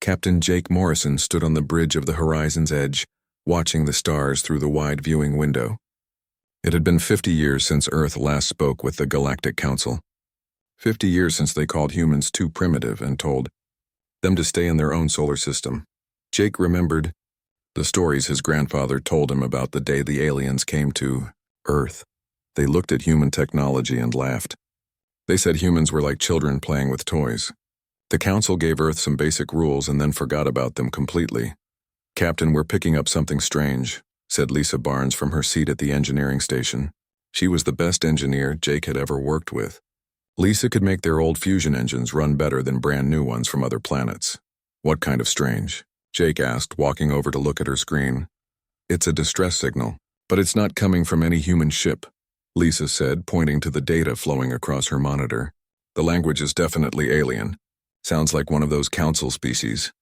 Captain Jake Morrison stood on the bridge of the horizon's edge, watching the stars through the wide viewing window. It had been 50 years since Earth last spoke with the Galactic Council. 50 years since they called humans too primitive and told them to stay in their own solar system. Jake remembered the stories his grandfather told him about the day the aliens came to Earth. They looked at human technology and laughed. They said humans were like children playing with toys. The Council gave Earth some basic rules and then forgot about them completely. "Captain, we're picking up something strange," said Lisa Barnes from her seat at the engineering station. She was the best engineer Jake had ever worked with. Lisa could make their old fusion engines run better than brand new ones from other planets. "What kind of strange?" Jake asked, walking over to look at her screen. "It's a distress signal, but it's not coming from any human ship," Lisa said, pointing to the data flowing across her monitor. "The language is definitely alien. Sounds like one of those council species."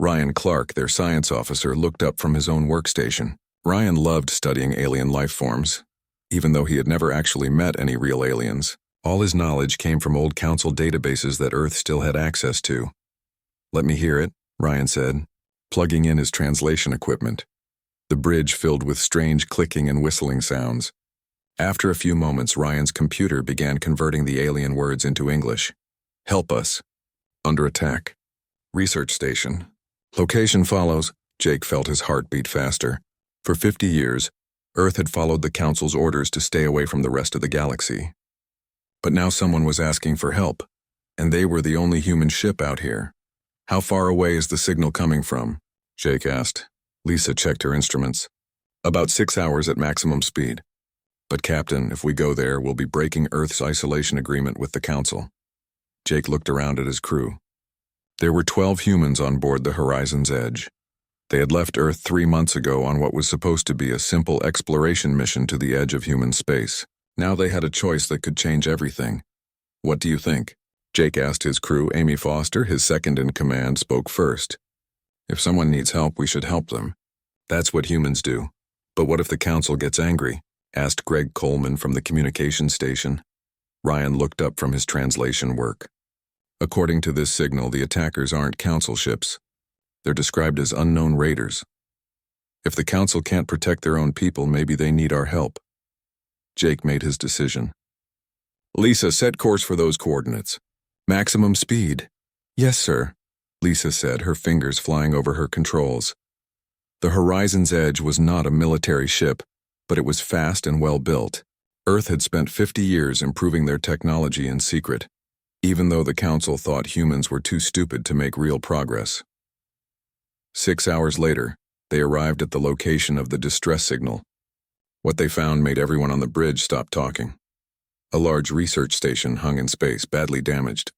Ryan Clark, their science officer, looked up from his own workstation. Ryan loved studying alien life forms. Even though he had never actually met any real aliens, all his knowledge came from old council databases that Earth still had access to. "Let me hear it," Ryan said, plugging in his translation equipment. The bridge filled with strange clicking and whistling sounds. After a few moments, Ryan's computer began converting the alien words into English. "Help us. Under attack. Research station. Location follows." Jake felt his heart beat faster. For 50 years, Earth had followed the Council's orders to stay away from the rest of the galaxy. But now someone was asking for help, and they were the only human ship out here. "How far away is the signal coming from?" Jake asked. Lisa checked her instruments. "About 6 hours at maximum speed. But Captain, if we go there, we'll be breaking Earth's isolation agreement with the Council." Jake looked around at his crew. There were 12 humans on board the Horizon's Edge. They had left Earth 3 months ago on what was supposed to be a simple exploration mission to the edge of human space. Now they had a choice that could change everything. "What do you think?" Jake asked his crew. Amy Foster, his second in command, spoke first. "If someone needs help, we should help them. That's what humans do. But what if the Council gets angry?" asked Greg Coleman from the communications station. Ryan looked up from his translation work. "According to this signal, the attackers aren't Council ships. They're described as unknown raiders. If the Council can't protect their own people, maybe they need our help." Jake made his decision. "Lisa, set course for those coordinates. Maximum speed." "Yes, sir," Lisa said, her fingers flying over her controls. The Horizon's Edge was not a military ship, but it was fast and well built. Earth had spent 50 years improving their technology in secret, even though the Council thought humans were too stupid to make real progress. 6 hours later, they arrived at the location of the distress signal. What they found made everyone on the bridge stop talking. A large research station hung in space, badly damaged.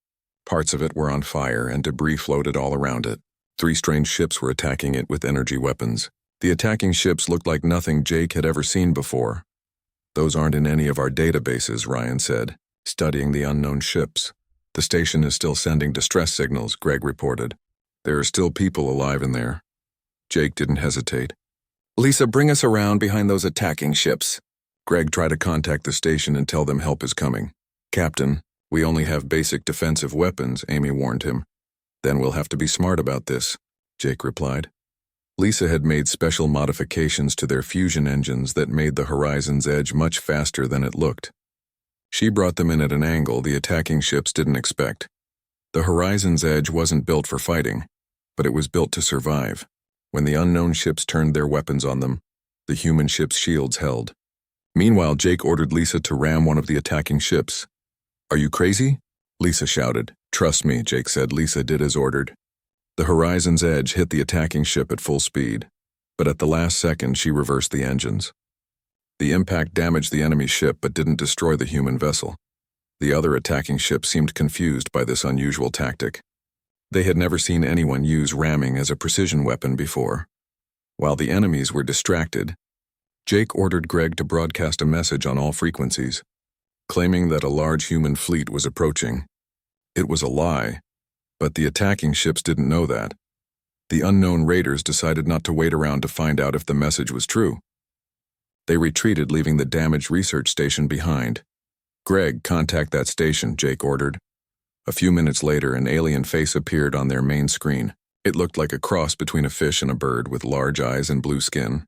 Parts of it were on fire and debris floated all around it. 3 strange ships were attacking it with energy weapons. The attacking ships looked like nothing Jake had ever seen before. "Those aren't in any of our databases," Ryan said, studying the unknown ships. "The station is still sending distress signals," Greg reported. "There are still people alive in there." Jake didn't hesitate. "Lisa, bring us around behind those attacking ships." Greg tried to contact the station and tell them help is coming. "Captain, we only have basic defensive weapons," Amy warned him. "Then we'll have to be smart about this," Jake replied. Lisa had made special modifications to their fusion engines that made the Horizon's Edge much faster than it looked. She brought them in at an angle the attacking ships didn't expect. The Horizon's Edge wasn't built for fighting, but it was built to survive. When the unknown ships turned their weapons on them, the human ships' shields held. Meanwhile, Jake ordered Lisa to ram one of the attacking ships. "Are you crazy?" Lisa shouted. "Trust me," Jake said. Lisa did as ordered. The Horizon's Edge hit the attacking ship at full speed, but at the last second she reversed the engines. The impact damaged the enemy ship but didn't destroy the human vessel. The other attacking ship seemed confused by this unusual tactic. They had never seen anyone use ramming as a precision weapon before. While the enemies were distracted, Jake ordered Greg to broadcast a message on all frequencies, claiming that a large human fleet was approaching. It was a lie, but the attacking ships didn't know that. The unknown raiders decided not to wait around to find out if the message was true. They retreated, leaving the damaged research station behind. "Greg, contact that station," Jake ordered. A few minutes later, an alien face appeared on their main screen. It looked like a cross between a fish and a bird with large eyes and blue skin.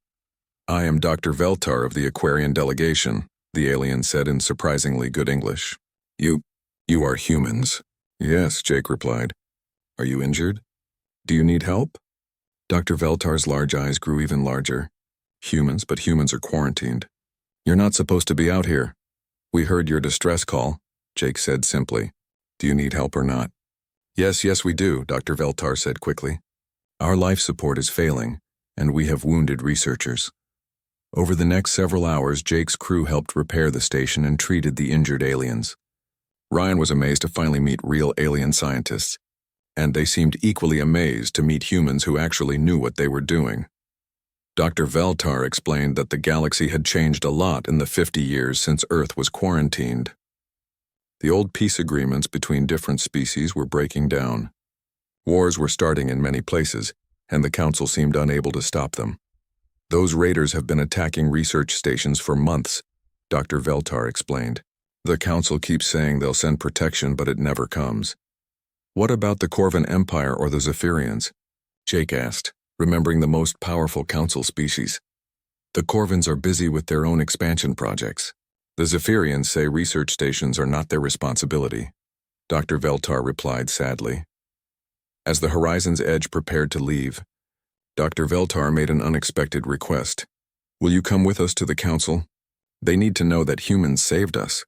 "I am Dr. Veltar of the Aquarian delegation," the alien said in surprisingly good English. You are humans." "Yes," Jake replied. "Are you injured? Do you need help?" Dr. Veltar's large eyes grew even larger. "Humans, but humans are quarantined. You're not supposed to be out here. We heard your distress call," Jake said simply. "Do you need help or not?" Yes, we do," Dr. Veltar said quickly. "Our life support is failing, and we have wounded researchers." Over the next several hours, Jake's crew helped repair the station and treated the injured aliens. Ryan was amazed to finally meet real alien scientists, and they seemed equally amazed to meet humans who actually knew what they were doing. Dr. Veltar explained that the galaxy had changed a lot in the 50 years since Earth was quarantined. The old peace agreements between different species were breaking down. Wars were starting in many places, and the Council seemed unable to stop them. "Those raiders have been attacking research stations for months," Dr. Veltar explained. "The Council keeps saying they'll send protection, but it never comes." "What about the Corvan Empire or the Zephyrians?" Jake asked, remembering the most powerful Council species. "The Corvans are busy with their own expansion projects. The Zephyrians say research stations are not their responsibility," Dr. Veltar replied sadly. As the Horizon's Edge prepared to leave, Dr. Veltar made an unexpected request. "Will you come with us to the Council? They need to know that humans saved us.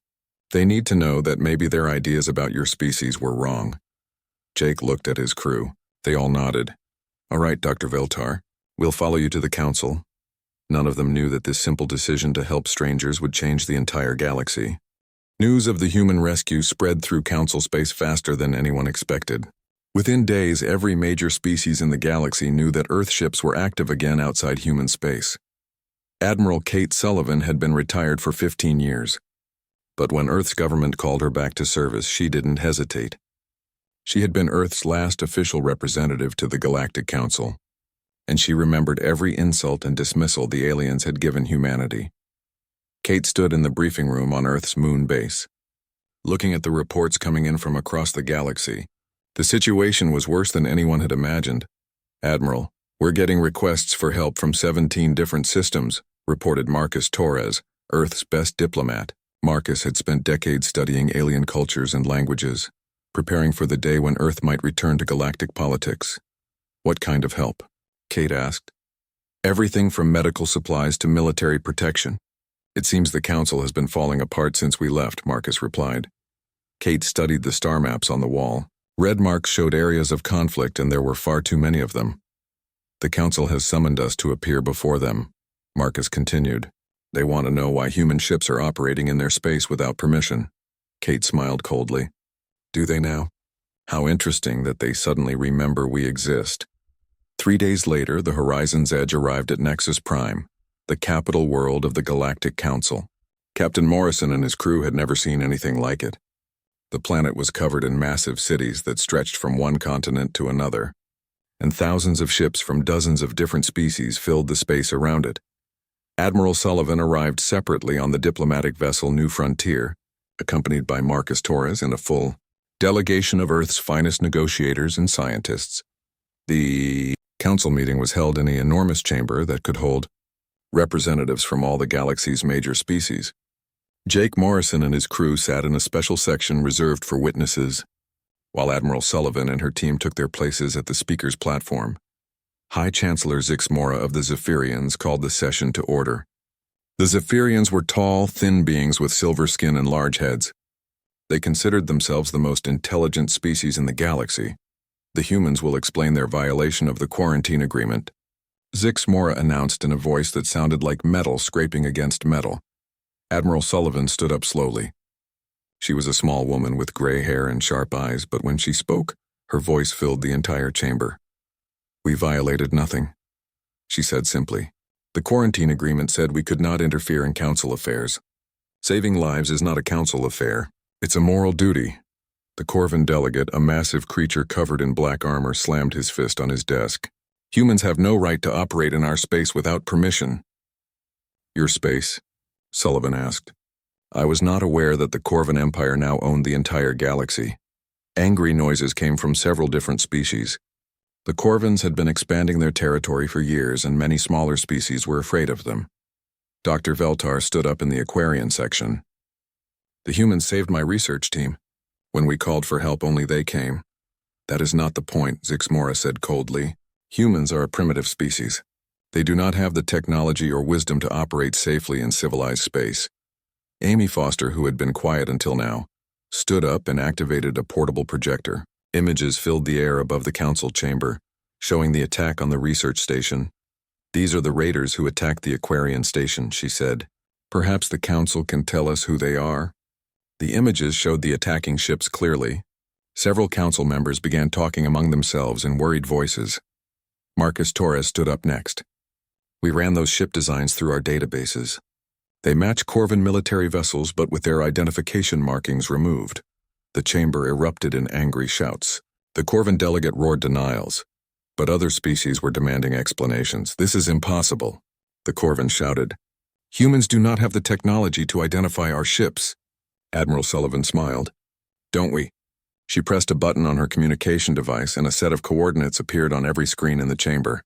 They need to know that maybe their ideas about your species were wrong." Jake looked at his crew. They all nodded. "All right, Dr. Veltar, we'll follow you to the Council." None of them knew that this simple decision to help strangers would change the entire galaxy. News of the human rescue spread through Council space faster than anyone expected. Within days, every major species in the galaxy knew that Earth ships were active again outside human space. Admiral Kate Sullivan had been retired for 15 years. But when Earth's government called her back to service, she didn't hesitate. She had been Earth's last official representative to the Galactic Council, and she remembered every insult and dismissal the aliens had given humanity. Kate stood in the briefing room on Earth's moon base. Looking at the reports coming in from across the galaxy, the situation was worse than anyone had imagined. "Admiral, we're getting requests for help from 17 different systems," reported Marcus Torres, Earth's best diplomat. Marcus had spent decades studying alien cultures and languages, preparing for the day when Earth might return to galactic politics. "What kind of help?" Kate asked. "Everything from medical supplies to military protection. It seems the Council has been falling apart since we left," Marcus replied. Kate studied the star maps on the wall. Red marks showed areas of conflict, and there were far too many of them. "The Council has summoned us to appear before them," Marcus continued. "They want to know why human ships are operating in their space without permission." Kate smiled coldly. "Do they now? How interesting that they suddenly remember we exist." 3 days later, the Horizon's Edge arrived at Nexus Prime, the capital world of the Galactic Council. Captain Morrison and his crew had never seen anything like it. The planet was covered in massive cities that stretched from one continent to another, and thousands of ships from dozens of different species filled the space around it. Admiral Sullivan arrived separately on the diplomatic vessel New Frontier, accompanied by Marcus Torres and a full delegation of Earth's finest negotiators and scientists. The council meeting was held in an enormous chamber that could hold representatives from all the galaxy's major species. Jake Morrison and his crew sat in a special section reserved for witnesses, while Admiral Sullivan and her team took their places at the speaker's platform. High Chancellor Zix Mora of the Zephyrians called the session to order. The Zephyrians were tall, thin beings with silver skin and large heads. They considered themselves the most intelligent species in the galaxy. "The humans will explain their violation of the quarantine agreement," Zix Mora announced in a voice that sounded like metal scraping against metal. Admiral Sullivan stood up slowly. She was a small woman with gray hair and sharp eyes, but when she spoke, her voice filled the entire chamber. "We violated nothing," she said simply. "The quarantine agreement said we could not interfere in council affairs. Saving lives is not a council affair. It's a moral duty." The Corvan delegate, a massive creature covered in black armor, slammed his fist on his desk. "Humans have no right to operate in our space without permission." "Your space?" Sullivan asked. "I was not aware that the Corvan Empire now owned the entire galaxy." Angry noises came from several different species. The Corvins had been expanding their territory for years, and many smaller species were afraid of them. Dr. Veltar stood up in the Aquarian section. The humans saved my research team. When we called for help, only they came. That is not the point, Zixmora said coldly. Humans are a primitive species. They do not have the technology or wisdom to operate safely in civilized space. Amy Foster, who had been quiet until now, stood up and activated a portable projector. Images filled the air above the council chamber, showing the attack on the research station. These are the raiders who attacked the Aquarian station, she said. Perhaps the council can tell us who they are? The images showed the attacking ships clearly. Several council members began talking among themselves in worried voices. Marcus Torres stood up next. We ran those ship designs through our databases. They match Corvin military vessels, but with their identification markings removed. The chamber erupted in angry shouts. The Corvin delegate roared denials, but other species were demanding explanations. This is impossible, the Corvin shouted. Humans do not have the technology to identify our ships. Admiral Sullivan smiled. Don't we? She pressed a button on her communication device, and a set of coordinates appeared on every screen in the chamber.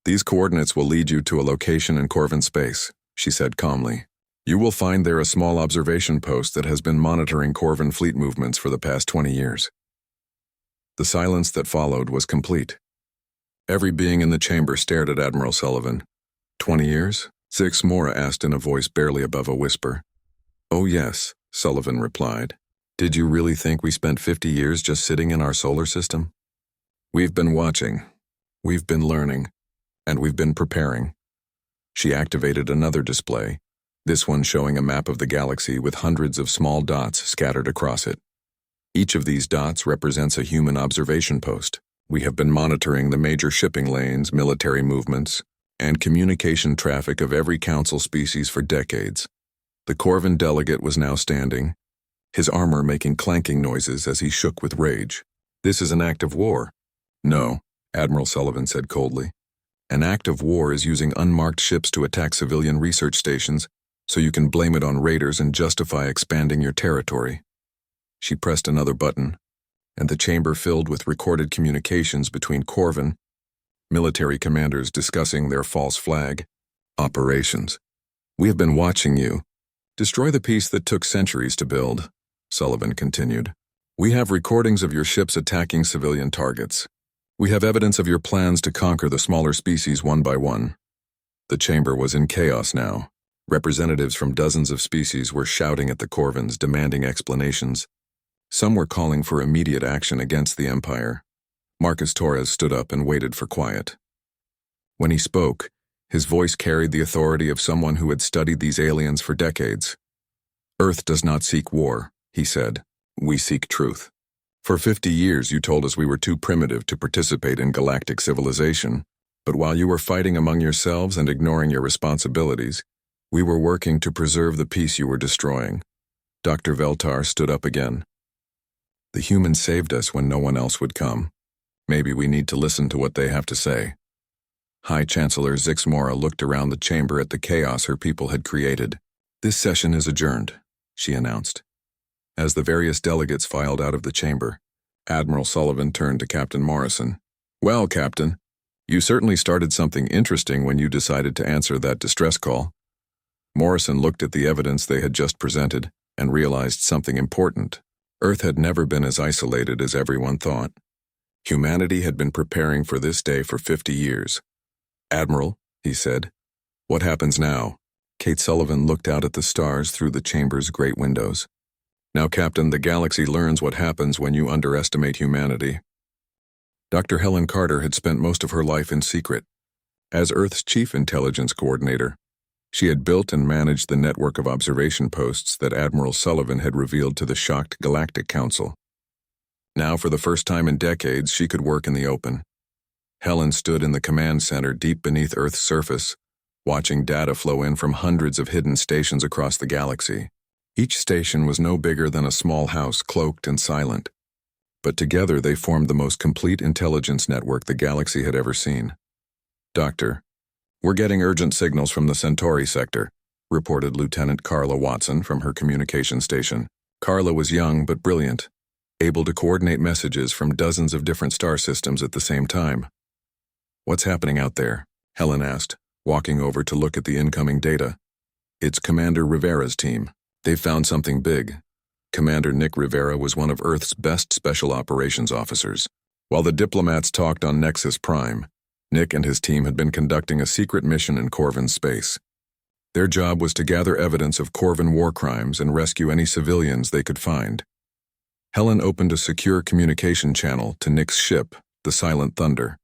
These coordinates will lead you to a location in Corvin space, she said calmly. You will find there a small observation post that has been monitoring Corvin fleet movements for the past 20 years. The silence that followed was complete. Every being in the chamber stared at Admiral Sullivan. 20 years? Zixmora asked in a voice barely above a whisper. Oh yes, Sullivan replied. Did you really think we spent 50 years just sitting in our solar system? We've been watching. We've been learning. And we've been preparing. She activated another display, this one showing a map of the galaxy with hundreds of small dots scattered across it. Each of these dots represents a human observation post. We have been monitoring the major shipping lanes, military movements, and communication traffic of every council species for decades. The Corvin delegate was now standing, his armor making clanking noises as he shook with rage. This is an act of war. No, Admiral Sullivan said coldly. An act of war is using unmarked ships to attack civilian research stations, so you can blame it on raiders and justify expanding your territory. She pressed another button, and the chamber filled with recorded communications between Corvin, military commanders discussing their false flag operations. We have been watching you. Destroy the piece that took centuries to build, Sullivan continued. We have recordings of your ships attacking civilian targets. We have evidence of your plans to conquer the smaller species one by one. The chamber was in chaos now. Representatives from dozens of species were shouting at the Corvins, demanding explanations. Some were calling for immediate action against the Empire. Marcus Torres stood up and waited for quiet. When he spoke, his voice carried the authority of someone who had studied these aliens for decades. Earth does not seek war, he said. We seek truth. For 50 years you told us we were too primitive to participate in galactic civilization, but while you were fighting among yourselves and ignoring your responsibilities, we were working to preserve the peace you were destroying. Dr. Veltar stood up again. The humans saved us when no one else would come. Maybe we need to listen to what they have to say. High Chancellor Zixmora looked around the chamber at the chaos her people had created. This session is adjourned, she announced. As the various delegates filed out of the chamber, Admiral Sullivan turned to Captain Morrison. Well, Captain, you certainly started something interesting when you decided to answer that distress call. Morrison looked at the evidence they had just presented and realized something important. Earth had never been as isolated as everyone thought. Humanity had been preparing for this day for 50 years. Admiral, he said, what happens now? Kate Sullivan looked out at the stars through the chamber's great windows. Now, Captain, the galaxy learns what happens when you underestimate humanity. Dr. Helen Carter had spent most of her life in secret. As Earth's chief intelligence coordinator, she had built and managed the network of observation posts that Admiral Sullivan had revealed to the shocked Galactic Council. Now, for the first time in decades, she could work in the open. Helen stood in the command center deep beneath Earth's surface, watching data flow in from hundreds of hidden stations across the galaxy. Each station was no bigger than a small house, cloaked and silent. But together they formed the most complete intelligence network the galaxy had ever seen. Doctor, we're getting urgent signals from the Centauri sector, reported Lieutenant Carla Watson from her communication station. Carla was young but brilliant. able to coordinate messages from dozens of different star systems at the same time. "What's happening out there?" Helen asked, walking over to look at the incoming data. "It's Commander Rivera's team. They've found something big." Commander Nick Rivera was one of Earth's best special operations officers. While the diplomats talked on Nexus Prime, Nick and his team had been conducting a secret mission in Corvin space. Their job was to gather evidence of Corvin war crimes and rescue any civilians they could find. Helen opened a secure communication channel to Nick's ship, the Silent Thunder.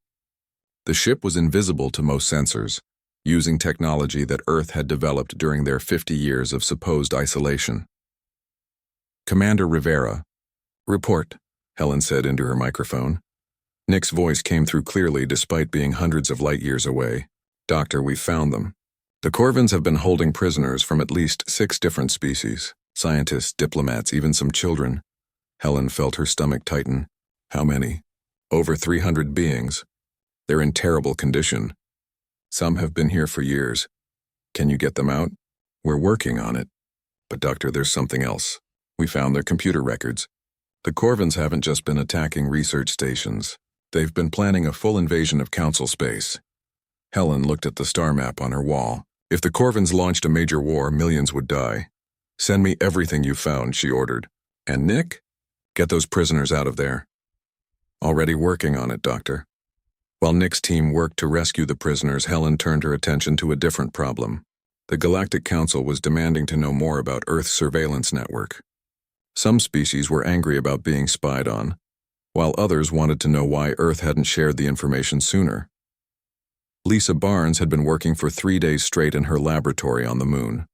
The ship was invisible to most sensors, using technology that Earth had developed during their 50 years of supposed isolation. "Commander Rivera." "Report," Helen said into her microphone. Nick's voice came through clearly despite being hundreds of light years away. "Doctor, we've found them. The Corvins have been holding prisoners from at least 6 different species. Scientists, diplomats, even some children." Helen felt her stomach tighten. "How many?" "Over 300 beings. They're in terrible condition. Some have been here for years. Can you get them out?" "We're working on it. But doctor, there's something else. We found their computer records. The Corvins haven't just been attacking research stations. They've been planning a full invasion of Council space." Helen looked at the star map on her wall. "If the Corvins launched a major war, millions would die. Send me everything you found," she ordered. "And Nick? Get those prisoners out of there." "Already working on it, Doctor." While Nick's team worked to rescue the prisoners, Helen turned her attention to a different problem. The Galactic Council was demanding to know more about Earth's surveillance network. Some species were angry about being spied on, while others wanted to know why Earth hadn't shared the information sooner. Lisa Barnes had been working for 3 days straight in her laboratory on the moon.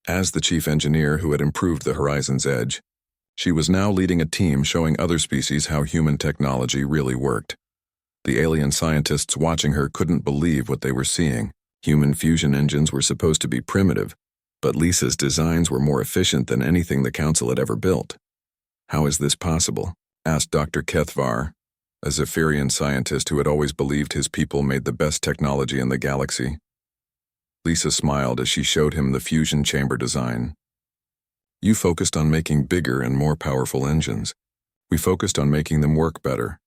As the chief engineer who had improved the Horizon's Edge, she was now leading a team showing other species how human technology really worked. The alien scientists watching her couldn't believe what they were seeing. Human fusion engines were supposed to be primitive, but Lisa's designs were more efficient than anything the Council had ever built. "How is this possible?" asked Dr. Kethvar, a Zephyrian scientist who had always believed his people made the best technology in the galaxy. Lisa smiled as she showed him the fusion chamber design. "You focused on making bigger and more powerful engines. We focused on making them work better.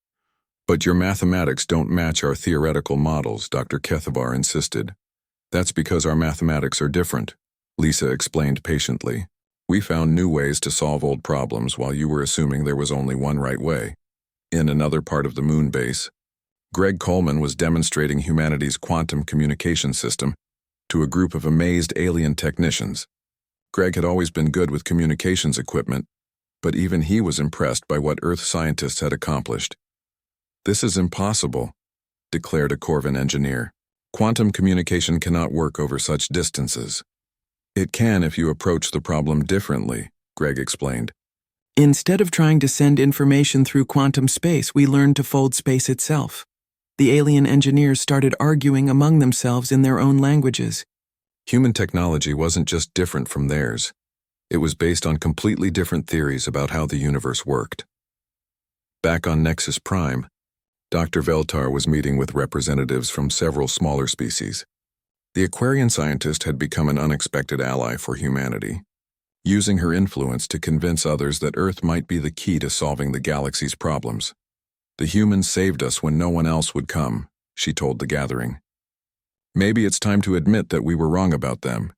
But your mathematics don't match our theoretical models," Dr. Kethvar insisted. "That's because our mathematics are different," Lisa explained patiently. "We found new ways to solve old problems while you were assuming there was only one right way." In another part of the moon base, Greg Coleman was demonstrating humanity's quantum communication system to a group of amazed alien technicians. Greg had always been good with communications equipment, but even he was impressed by what Earth scientists had accomplished. "This is impossible," declared a Corvin engineer. "Quantum communication cannot work over such distances." "It can if you approach the problem differently," Greg explained. "Instead of trying to send information through quantum space, we learned to fold space itself." The alien engineers started arguing among themselves in their own languages. Human technology wasn't just different from theirs. It was based on completely different theories about how the universe worked. Back on Nexus Prime, Dr. Veltar was meeting with representatives from several smaller species. The Aquarian scientist had become an unexpected ally for humanity, using her influence to convince others that Earth might be the key to solving the galaxy's problems. "The humans saved us when no one else would come," she told the gathering. "Maybe it's time to admit that we were wrong about them."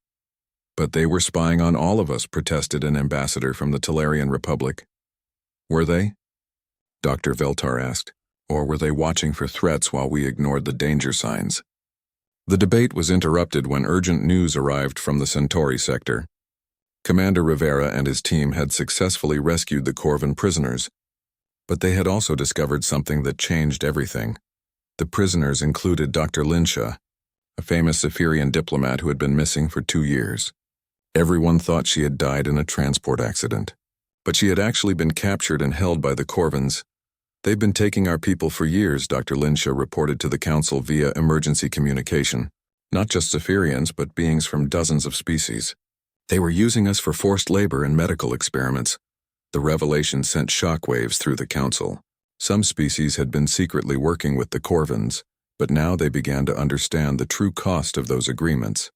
"But they were spying on all of us," protested an ambassador from the Tellarian Republic. "Were they?" Dr. Veltar asked. "Or were they watching for threats while we ignored the danger signs?" The debate was interrupted when urgent news arrived from the Centauri sector. Commander Rivera and his team had successfully rescued the Corvin prisoners, but they had also discovered something that changed everything. The prisoners included Dr. Linsha, a famous Zephyrian diplomat who had been missing for 2 years. Everyone thought she had died in a transport accident, but she had actually been captured and held by the Corvins. "They've been taking our people for years," Dr. Linsha reported to the Council via emergency communication. "Not just Zephyrians, but beings from dozens of species. They were using us for forced labor and medical experiments." The revelation sent shockwaves through the Council. Some species had been secretly working with the Corvins, but now they began to understand the true cost of those agreements.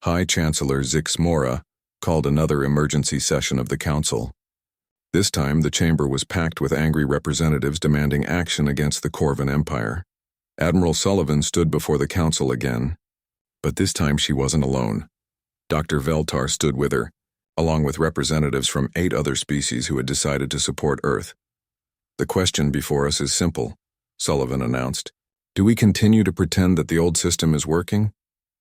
High Chancellor Zix Mora called another emergency session of the Council. This time, the chamber was packed with angry representatives demanding action against the Corvin Empire. Admiral Sullivan stood before the council again, but this time she wasn't alone. Dr. Veltar stood with her, along with representatives from 8 other species who had decided to support Earth. "The question before us is simple," Sullivan announced. "Do we continue to pretend that the old system is working,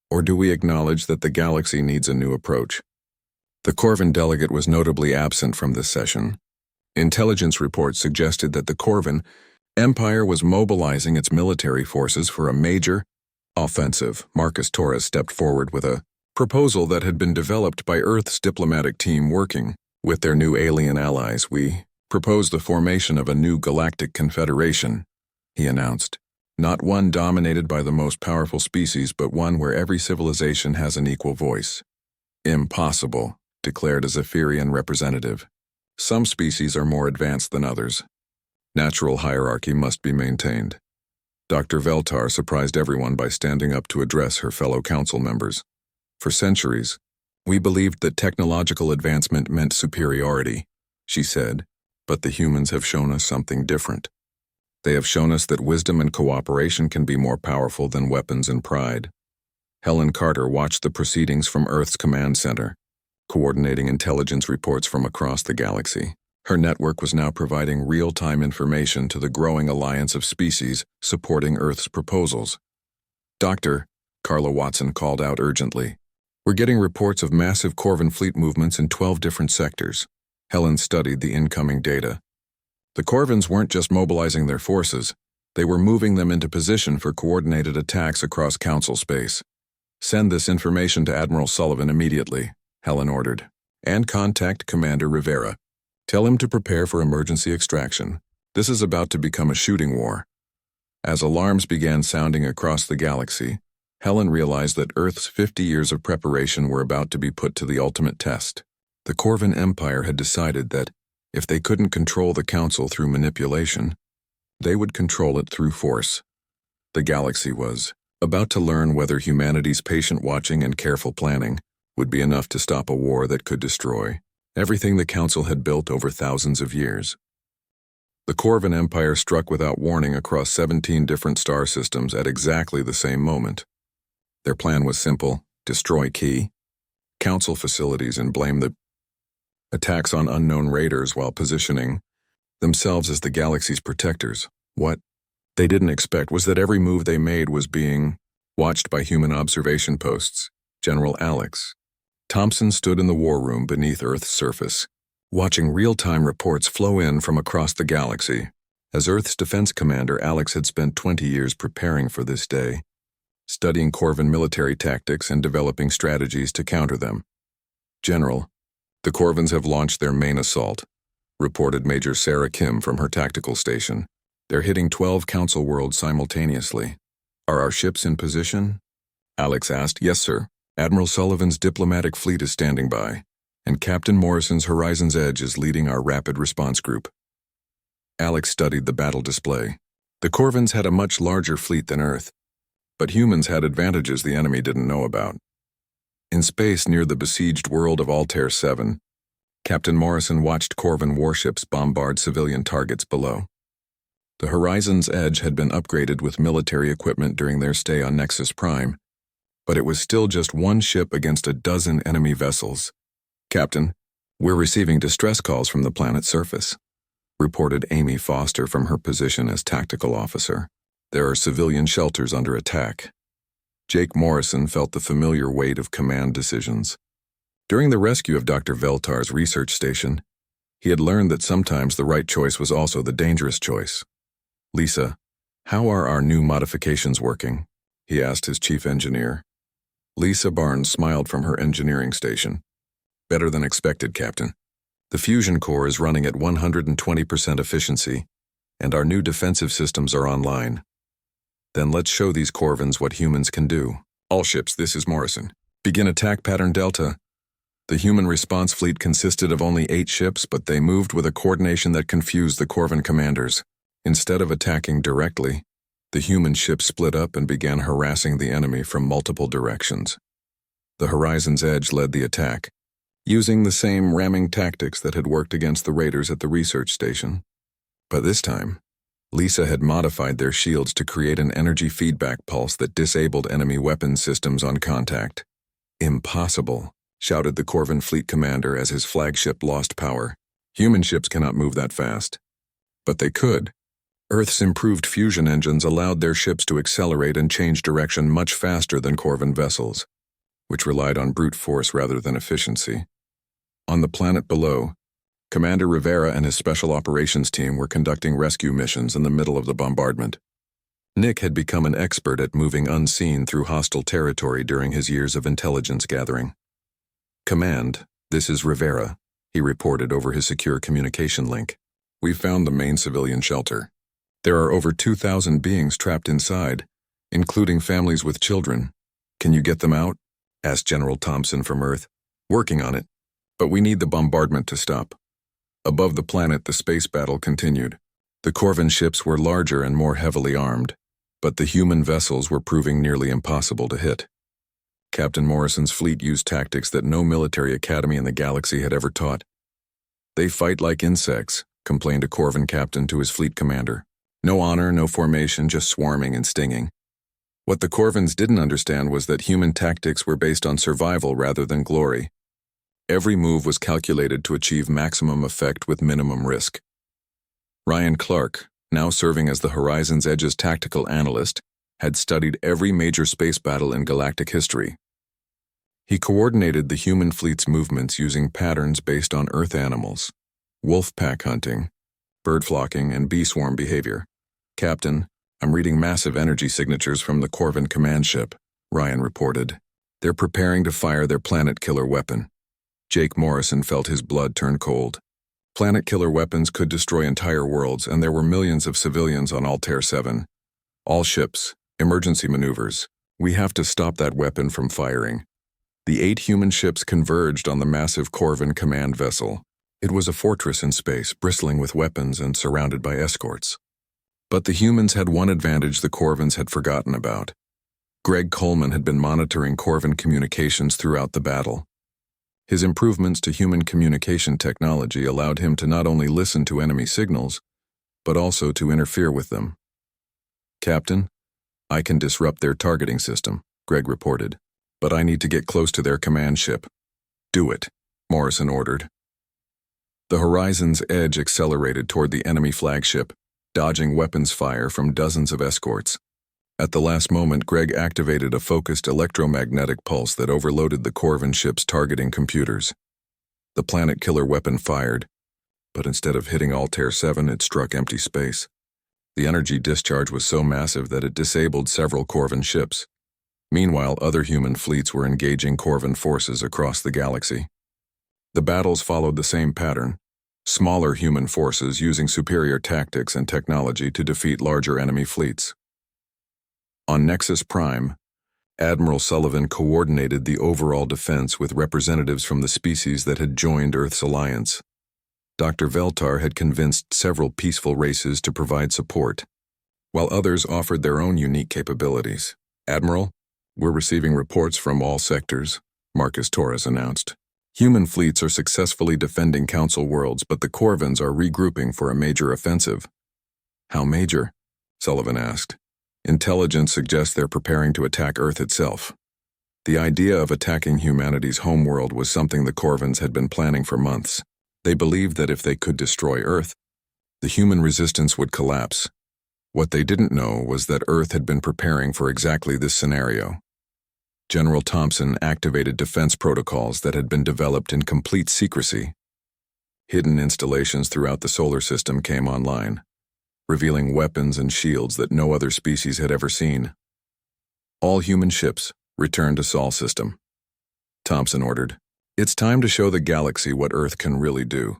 or do we acknowledge that the galaxy needs a new approach?" The Corvin delegate was notably absent from this session. Intelligence reports suggested that the Corvin Empire was mobilizing its military forces for a major offensive. Marcus Torres stepped forward with a proposal that had been developed by Earth's diplomatic team working with their new alien allies. "We propose the formation of a new galactic confederation," he announced. "Not one dominated by the most powerful species, but one where every civilization has an equal voice." "Impossible," declared a Zephyrian representative. "Some species are more advanced than others. Natural hierarchy must be maintained." Dr. Veltar surprised everyone by standing up to address her fellow council members. "For centuries, we believed that technological advancement meant superiority," she said, "but the humans have shown us something different. They have shown us that wisdom and cooperation can be more powerful than weapons and pride." Helen Carter watched the proceedings from Earth's command center, coordinating intelligence reports from across the galaxy. Her network was now providing real-time information to the growing alliance of species supporting Earth's proposals. "Doctor," Carla Watson called out urgently, "we're getting reports of massive Corvin fleet movements in 12 different sectors." Helen studied the incoming data. The Corvins weren't just mobilizing their forces, they were moving them into position for coordinated attacks across Council space. "Send this information to Admiral Sullivan immediately," Helen ordered, "and contact Commander Rivera. Tell him to prepare for emergency extraction. This is about to become a shooting war." As alarms began sounding across the galaxy, Helen realized that Earth's 50 years of preparation were about to be put to the ultimate test. The Corvin Empire had decided that, if they couldn't control the Council through manipulation, they would control it through force. The galaxy was about to learn whether humanity's patient watching and careful planning would be enough to stop a war that could destroy everything the Council had built over thousands of years. The Corvin Empire struck without warning across 17 different star systems at exactly the same moment. Their plan was simple: destroy key Council facilities and blame the attacks on unknown raiders while positioning themselves as the galaxy's protectors. What they didn't expect was that every move they made was being watched by human observation posts. General Alex Thompson stood in the war room beneath Earth's surface, watching real-time reports flow in from across the galaxy. As Earth's defense commander, Alex had spent 20 years preparing for this day, studying Corvin military tactics and developing strategies to counter them. "General, the Corvins have launched their main assault," reported Major Sarah Kim from her tactical station. "They're hitting 12 Council worlds simultaneously. Are our ships in position?" Alex asked. "Yes, sir. Admiral Sullivan's diplomatic fleet is standing by, and Captain Morrison's Horizon's Edge is leading our rapid response group." Alex studied the battle display. The Corvins had a much larger fleet than Earth, but humans had advantages the enemy didn't know about. In space near the besieged world of Altair 7, Captain Morrison watched Corvin warships bombard civilian targets below. The Horizon's Edge had been upgraded with military equipment during their stay on Nexus Prime, but it was still just one ship against a dozen enemy vessels. "Captain, we're receiving distress calls from the planet's surface," reported Amy Foster from her position as tactical officer. "There are civilian shelters under attack." Jake Morrison felt the familiar weight of command decisions. During the rescue of Dr. Veltar's research station, he had learned that sometimes the right choice was also the dangerous choice. "Lisa, how are our new modifications working?" he asked his chief engineer. Lisa Barnes smiled from her engineering station. "Better than expected, Captain. The fusion core is running at 120% efficiency, and our new defensive systems are online. Then let's show these Corvins what humans can do. All ships, this is Morrison. Begin attack pattern Delta." The human response fleet consisted of only 8 ships, but they moved with a coordination that confused the Corvin commanders. Instead of attacking directly, the human ships split up and began harassing the enemy from multiple directions. The Horizon's Edge led the attack, using the same ramming tactics that had worked against the raiders at the research station. But this time, Lisa had modified their shields to create an energy feedback pulse that disabled enemy weapon systems on contact. "Impossible," shouted the Corvan fleet commander as his flagship lost power. "Human ships cannot move that fast." But they could. Earth's improved fusion engines allowed their ships to accelerate and change direction much faster than Corvan vessels, which relied on brute force rather than efficiency. On the planet below, Commander Rivera and his special operations team were conducting rescue missions in the middle of the bombardment. Nick had become an expert at moving unseen through hostile territory during his years of intelligence gathering. "Command, this is Rivera," he reported over his secure communication link. "We've found the main civilian shelter. There are over 2,000 beings trapped inside, including families with children. Can you get them out?" asked General Thompson from Earth. "Working on it, but we need the bombardment to stop." Above the planet, the space battle continued. The Corvan ships were larger and more heavily armed, but the human vessels were proving nearly impossible to hit. Captain Morrison's fleet used tactics that no military academy in the galaxy had ever taught. "They fight like insects," complained a Corvan captain to his fleet commander. "No honor, no formation, just swarming and stinging." What the Corvans didn't understand was that human tactics were based on survival rather than glory. Every move was calculated to achieve maximum effect with minimum risk. Ryan Clark, now serving as the Horizon's Edge's tactical analyst, had studied every major space battle in galactic history. He coordinated the human fleet's movements using patterns based on Earth animals, wolf pack hunting, bird flocking, and bee swarm behavior. "Captain, I'm reading massive energy signatures from the Corvan command ship," Ryan reported. "They're preparing to fire their planet killer weapon." Jake Morrison felt his blood turn cold. Planet killer weapons could destroy entire worlds, and there were millions of civilians on Altair 7. "All ships, emergency maneuvers. We have to stop that weapon from firing." The 8 human ships converged on the massive Corvan command vessel. It was a fortress in space, bristling with weapons and surrounded by escorts. But the humans had one advantage the Corvans had forgotten about. Greg Coleman had been monitoring Corvan communications throughout the battle. His improvements to human communication technology allowed him to not only listen to enemy signals, but also to interfere with them. "Captain, I can disrupt their targeting system," Greg reported, "but I need to get close to their command ship." "Do it," Morrison ordered. The Horizon's Edge accelerated toward the enemy flagship, dodging weapons fire from dozens of escorts. At the last moment, Greg activated a focused electromagnetic pulse that overloaded the Corvan ship's targeting computers. The planet killer weapon fired, but instead of hitting Altair 7, it struck empty space. The energy discharge was so massive that it disabled several Corvan ships. Meanwhile, other human fleets were engaging Corvan forces across the galaxy. The battles followed the same pattern: smaller human forces using superior tactics and technology to defeat larger enemy fleets. On Nexus Prime, Admiral Sullivan coordinated the overall defense with representatives from the species that had joined Earth's alliance. Dr. Veltar had convinced several peaceful races to provide support, while others offered their own unique capabilities. "Admiral, we're receiving reports from all sectors," Marcus Torres announced. "Human fleets are successfully defending Council worlds, but the Corvans are regrouping for a major offensive." "How major?" Sullivan asked. "Intelligence suggests they're preparing to attack Earth itself." The idea of attacking humanity's homeworld was something the Corvans had been planning for months. They believed that if they could destroy Earth, the human resistance would collapse. What they didn't know was that Earth had been preparing for exactly this scenario. General Thompson activated defense protocols that had been developed in complete secrecy. Hidden installations throughout the solar system came online, revealing weapons and shields that no other species had ever seen. "All human ships, return to Sol system," Thompson ordered. "It's time to show the galaxy what Earth can really do."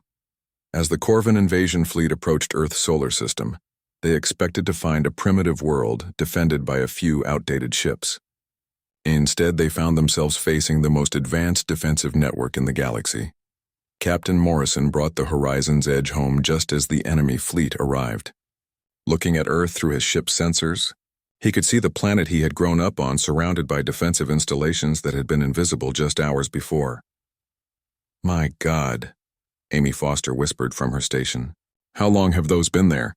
As the Corvan invasion fleet approached Earth's solar system, they expected to find a primitive world defended by a few outdated ships. Instead, they found themselves facing the most advanced defensive network in the galaxy. Captain Morrison brought the Horizon's Edge home just as the enemy fleet arrived. Looking at Earth through his ship's sensors, he could see the planet he had grown up on surrounded by defensive installations that had been invisible just hours before. My God, Amy Foster whispered from her station. How long have those been there?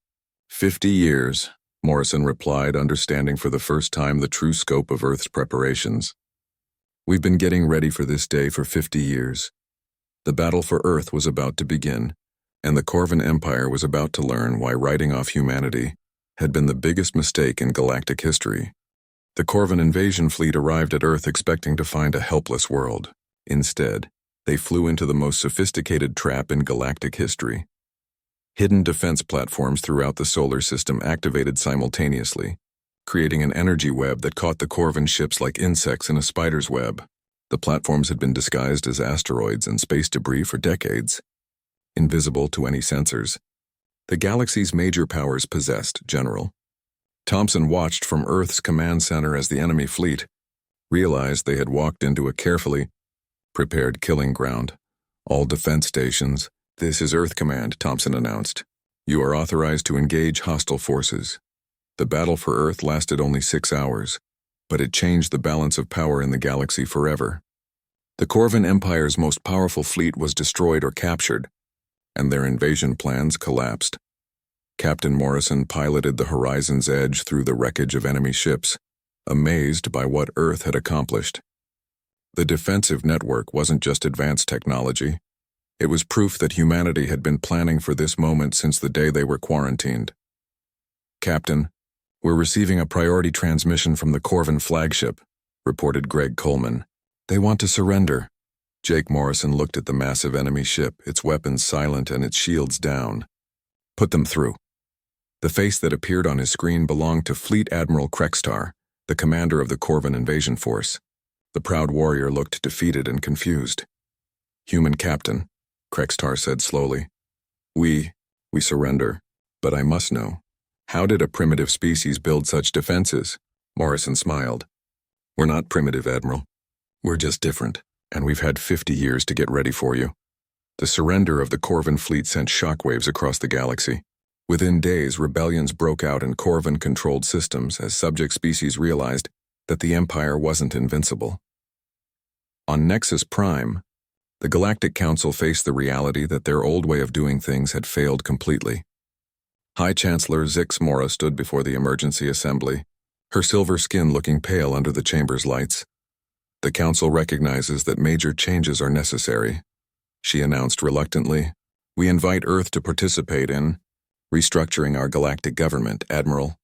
50 years, Morrison replied, understanding for the first time the true scope of Earth's preparations. We've been getting ready for this day for 50 years. The battle for Earth was about to begin, and the Corvan Empire was about to learn why writing off humanity had been the biggest mistake in galactic history. The Corvan invasion fleet arrived at Earth expecting to find a helpless world. Instead, they flew into the most sophisticated trap in galactic history. Hidden defense platforms throughout the solar system activated simultaneously, creating an energy web that caught the Corvan ships like insects in a spider's web. The platforms had been disguised as asteroids and space debris for decades. Invisible to any sensors, the galaxy's major powers possessed General. Thompson watched from Earth's command center as the enemy fleet realized they had walked into a carefully prepared killing ground. All defense stations. This is Earth Command, Thompson announced. You are authorized to engage hostile forces. The battle for Earth lasted only 6 hours, but it changed the balance of power in the galaxy forever. The Corvan Empire's most powerful fleet was destroyed or captured, and their invasion plans collapsed. Captain Morrison piloted the Horizon's Edge through the wreckage of enemy ships, amazed by what Earth had accomplished. The defensive network wasn't just advanced technology. It was proof that humanity had been planning for this moment since the day they were quarantined. Captain, we're receiving a priority transmission from the Corvan flagship, reported Greg Coleman. They want to surrender. Jake Morrison looked at the massive enemy ship, its weapons silent and its shields down. Put them through. The face that appeared on his screen belonged to Fleet Admiral Krextar, the commander of the Corvan invasion force. The proud warrior looked defeated and confused. Human captain, Krextar said slowly. We surrender, but I must know. How did a primitive species build such defenses? Morrison smiled. We're not primitive, Admiral. We're just different, and we've had 50 years to get ready for you. The surrender of the Corvan fleet sent shockwaves across the galaxy. Within days, rebellions broke out in Corvan-controlled systems as subject species realized that the Empire wasn't invincible. On Nexus Prime, the Galactic Council faced the reality that their old way of doing things had failed completely. High Chancellor Zix Mora stood before the emergency assembly, her silver skin looking pale under the chamber's lights. The Council recognizes that major changes are necessary. She announced reluctantly, We invite Earth to participate in restructuring our galactic government, Admiral.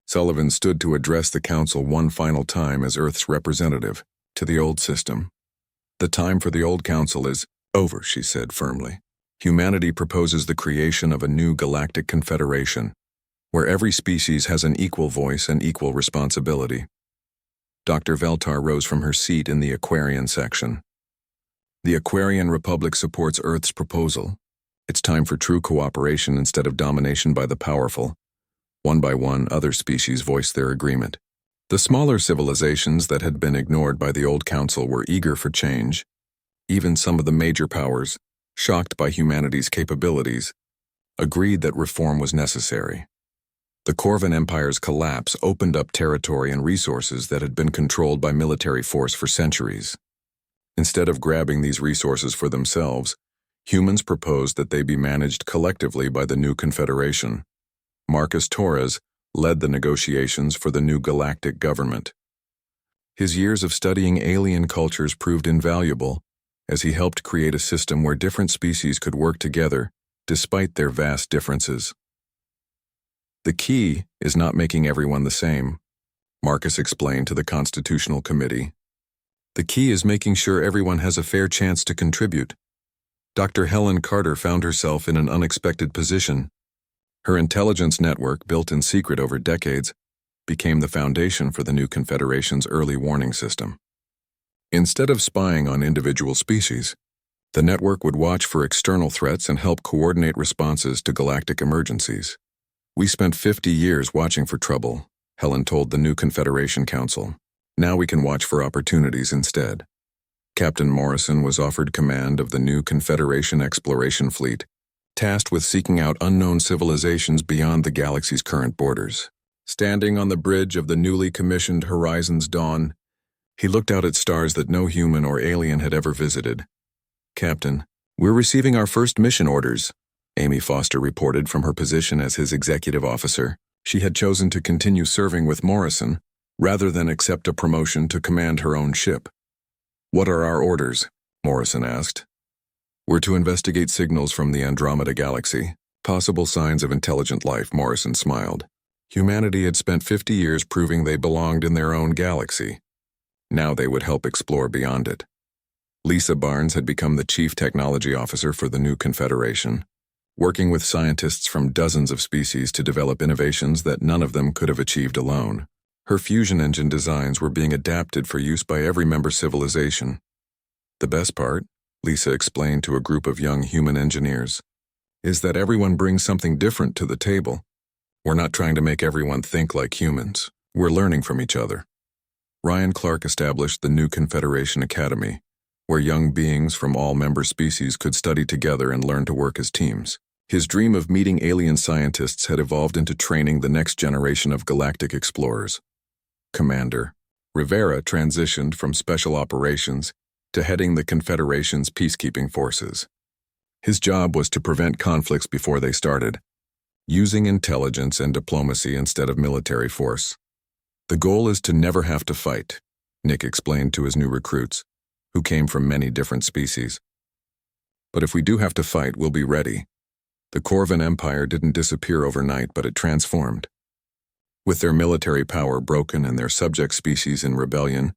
Sullivan stood to address the Council one final time as Earth's representative to the old system. The time for the old Council is over, she said firmly. Humanity proposes the creation of a new galactic confederation, where every species has an equal voice and equal responsibility. Dr. Veltar rose from her seat in the Aquarian section. The Aquarian Republic supports Earth's proposal. It's time for true cooperation instead of domination by the powerful. One by one, other species voiced their agreement. The smaller civilizations that had been ignored by the old Council were eager for change. Even some of the major powers, shocked by humanity's capabilities, agreed that reform was necessary. The Corvan Empire's collapse opened up territory and resources that had been controlled by military force for centuries. Instead of grabbing these resources for themselves, humans proposed that they be managed collectively by the new confederation. Marcus Torres led the negotiations for the new galactic government. His years of studying alien cultures proved invaluable as he helped create a system where different species could work together despite their vast differences. The key is not making everyone the same, Marcus explained to the Constitutional Committee. The key is making sure everyone has a fair chance to contribute. Dr. Helen Carter found herself in an unexpected position. Her intelligence network, built in secret over decades, became the foundation for the new Confederation's early warning system. Instead of spying on individual species, the network would watch for external threats and help coordinate responses to galactic emergencies. We spent 50 years watching for trouble, Helen told the new Confederation Council. Now we can watch for opportunities instead. Captain Morrison was offered command of the new Confederation exploration fleet, tasked with seeking out unknown civilizations beyond the galaxy's current borders. Standing on the bridge of the newly commissioned Horizon's Dawn, he looked out at stars that no human or alien had ever visited. Captain, we're receiving our first mission orders, Amy Foster reported from her position as his executive officer. She had chosen to continue serving with Morrison, rather than accept a promotion to command her own ship. What are our orders? Morrison asked. We're to investigate signals from the Andromeda Galaxy. Possible signs of intelligent life, Morrison smiled. Humanity had spent 50 years proving they belonged in their own galaxy. Now they would help explore beyond it. Lisa Barnes had become the chief technology officer for the new Confederation, working with scientists from dozens of species to develop innovations that none of them could have achieved alone. Her fusion engine designs were being adapted for use by every member civilization. The best part, Lisa explained to a group of young human engineers, is that everyone brings something different to the table. We're not trying to make everyone think like humans. We're learning from each other. Ryan Clark established the new Confederation Academy, where young beings from all member species could study together and learn to work as teams. His dream of meeting alien scientists had evolved into training the next generation of galactic explorers. Commander Rivera transitioned from special operations to heading the Confederation's peacekeeping forces. His job was to prevent conflicts before they started, using intelligence and diplomacy instead of military force. The goal is to never have to fight, Nick explained to his new recruits, who came from many different species. But if we do have to fight, we'll be ready. The Corvan Empire didn't disappear overnight, but it transformed. With their military power broken and their subject species in rebellion,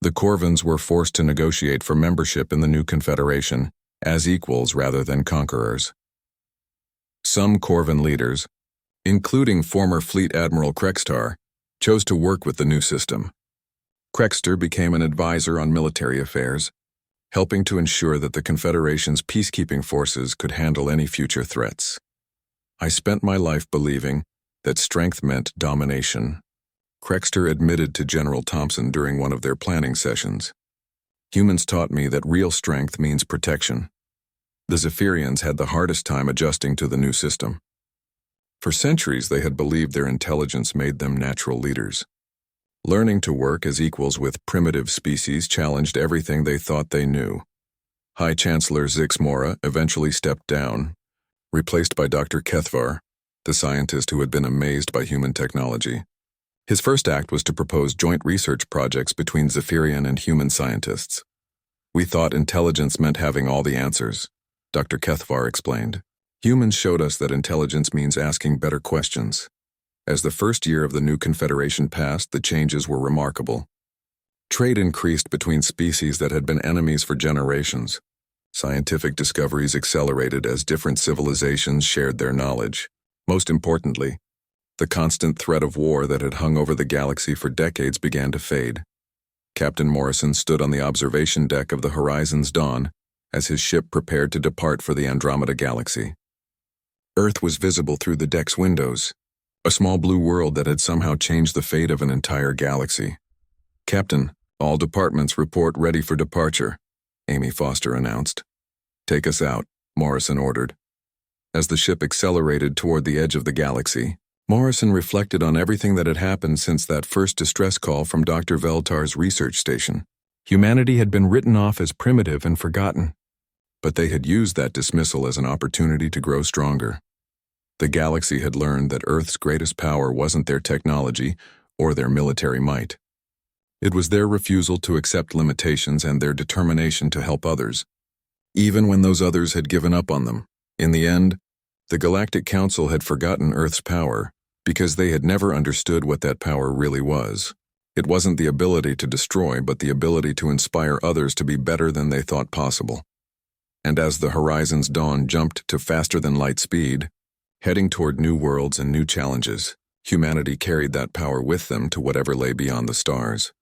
the Corvans were forced to negotiate for membership in the new Confederation as equals rather than conquerors. Some Corvan leaders, including former Fleet Admiral Krextar, chose to work with the new system. Krextar became an advisor on military affairs, helping to ensure that the Confederation's peacekeeping forces could handle any future threats. I spent my life believing that strength meant domination, Krextar admitted to General Thompson during one of their planning sessions. Humans taught me that real strength means protection. The Zephyrians had the hardest time adjusting to the new system. For centuries, they had believed their intelligence made them natural leaders. Learning to work as equals with primitive species challenged everything they thought they knew. High Chancellor Zix Mora eventually stepped down, replaced by Dr. Kethvar, the scientist who had been amazed by human technology. His first act was to propose joint research projects between Zephyrian and human scientists. We thought intelligence meant having all the answers, Dr. Kethvar explained. Humans showed us that intelligence means asking better questions. As the first year of the new Confederation passed, the changes were remarkable. Trade increased between species that had been enemies for generations. Scientific discoveries accelerated as different civilizations shared their knowledge. Most importantly, the constant threat of war that had hung over the galaxy for decades began to fade. Captain Morrison stood on the observation deck of the Horizon's Dawn as his ship prepared to depart for the Andromeda Galaxy. Earth was visible through the deck's windows, a small blue world that had somehow changed the fate of an entire galaxy. Captain, all departments report ready for departure, Amy Foster announced. Take us out, Morrison ordered. As the ship accelerated toward the edge of the galaxy, Morrison reflected on everything that had happened since that first distress call from Dr. Veltar's research station. Humanity had been written off as primitive and forgotten, but they had used that dismissal as an opportunity to grow stronger. The galaxy had learned that Earth's greatest power wasn't their technology or their military might. It was their refusal to accept limitations and their determination to help others, even when those others had given up on them. In the end, the Galactic Council had forgotten Earth's power because they had never understood what that power really was. It wasn't the ability to destroy, but the ability to inspire others to be better than they thought possible. And as the Horizon's Dawn jumped to faster-than-light speed, heading toward new worlds and new challenges, humanity carried that power with them to whatever lay beyond the stars.